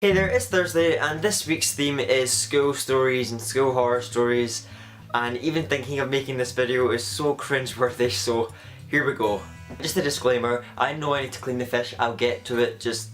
Hey there, it's Thursday and this week's theme is school stories and school horror stories, and even thinking of making this video is so cringeworthy, so here we go. Just a disclaimer, I know I need to clean the fish, I'll get to it, just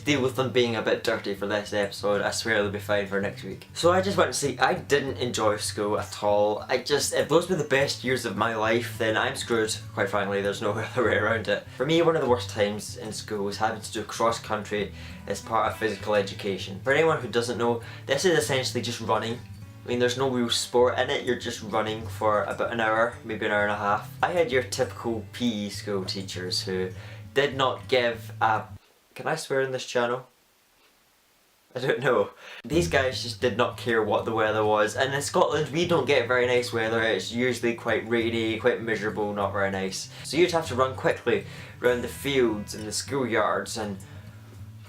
deal with them being a bit dirty for this episode. I swear they'll be fine for next week. So I just want to say, I didn't enjoy school at all. If those were the best years of my life, then I'm screwed, quite frankly, there's no other way around it. For me, one of the worst times in school was having to do cross country as part of physical education. For anyone who doesn't know, this is essentially just running. I mean, there's no real sport in it, you're just running for about an hour, maybe an hour and a half. I had your typical PE school teachers who did not give a... Can I swear in this channel? I don't know. These guys just did not care what the weather was, and in Scotland we don't get very nice weather. It's usually quite rainy, quite miserable, not very nice. So you'd have to run quickly around the fields and the schoolyards, and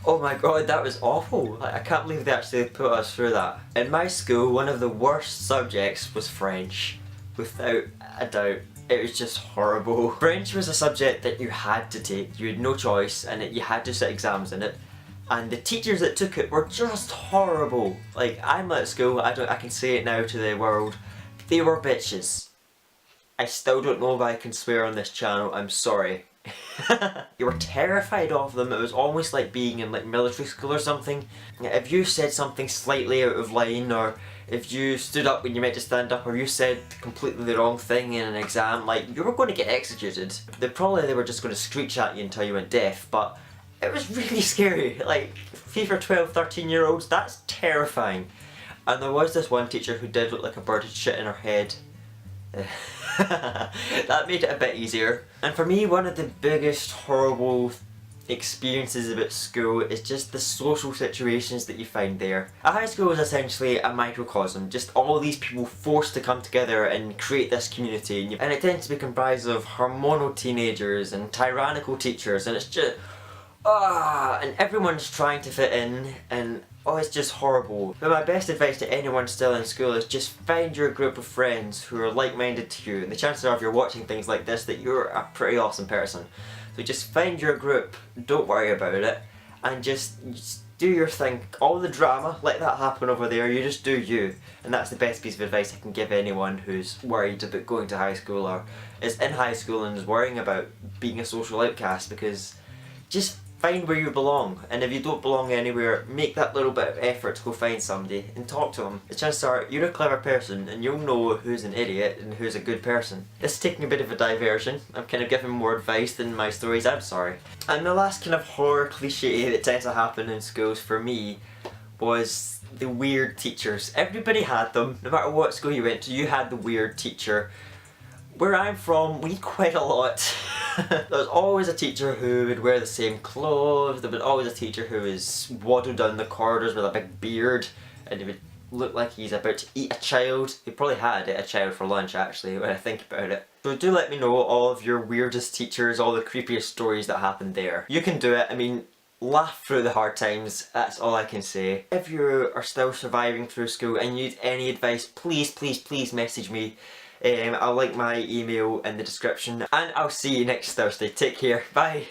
oh my god, that was awful. Like, I can't believe they actually put us through that. In my school, one of the worst subjects was French, without a doubt. It was just horrible. French was a subject that you had to take. You had no choice, and you had to sit exams in it. And the teachers that took it were just horrible. Like, I'm at school, I can say it now to the world, they were bitches. I still don't know if I can swear on this channel, I'm sorry. You were terrified of them. It was almost like being in like military school or something. If you said something slightly out of line, or if you stood up when you meant to stand up, or you said completely the wrong thing in an exam, like, you were going to get executed. They were just going to screech at you until you went deaf, but it was really scary. Like, for 12, 13-year-olds, that's terrifying. And there was this one teacher who did look like a bird had shit in her head. That made it a bit easier. And for me, one of the biggest horrible experiences about school is just the social situations that you find there. A high school is essentially a microcosm, just all these people forced to come together and create this community, and it tends to be comprised of hormonal teenagers and tyrannical teachers, and it's just and everyone's trying to fit in, and oh, it's just horrible. But my best advice to anyone still in school is just find your group of friends who are like-minded to you, and the chances are if you're watching things like this that you're a pretty awesome person. So just find your group, don't worry about it, and just do your thing. All the drama, let that happen over there, you just do you. And that's the best piece of advice I can give anyone who's worried about going to high school, or is in high school and is worrying about being a social outcast, because just find where you belong, and if you don't belong anywhere, make that little bit of effort to go find somebody and talk to them. The chances are you're a clever person and you'll know who's an idiot and who's a good person. This is taking a bit of a diversion. I'm kind of giving more advice than my stories, I'm sorry. And the last kind of horror cliche that tends to happen in schools for me was the weird teachers. Everybody had them. No matter what school you went to, you had the weird teacher. Where I'm from, we had quite a lot. There was always a teacher who would wear the same clothes. There was always a teacher who was waddled down the corridors with a big beard, and he would look like he's about to eat a child. He probably had a child for lunch, actually, when I think about it. So do let me know all of your weirdest teachers, all the creepiest stories that happened there. You can do it. I mean, laugh through the hard times, that's all I can say. If you are still surviving through school and you need any advice, please message me. I'll link my email in the description, and I'll see you next Thursday. Take care, bye!